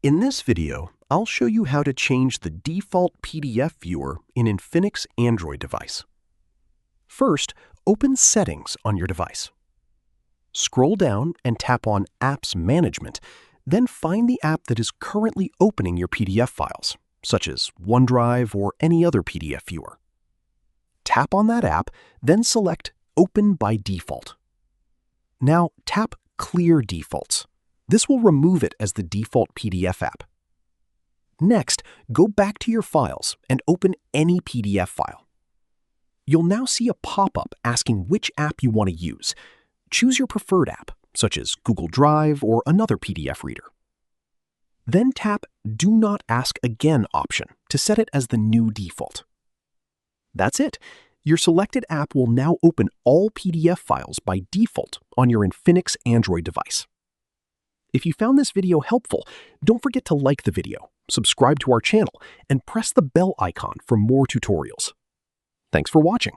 In this video, I'll show you how to change the default PDF viewer in Infinix Android device. First, open Settings on your device. Scroll down and tap on Apps Management, then find the app that is currently opening your PDF files, such as OneDrive or any other PDF viewer. Tap on that app, then select Open by Default. Now tap Clear Defaults. This will remove it as the default PDF app. Next, go back to your files and open any PDF file. You'll now see a pop-up asking which app you want to use. Choose your preferred app, such as Google Drive or another PDF reader. Then tap Do Not Ask Again option to set it as the new default. That's it. Your selected app will now open all PDF files by default on your Infinix Android device. If you found this video helpful, don't forget to like the video, subscribe to our channel, and press the bell icon for more tutorials. Thanks for watching.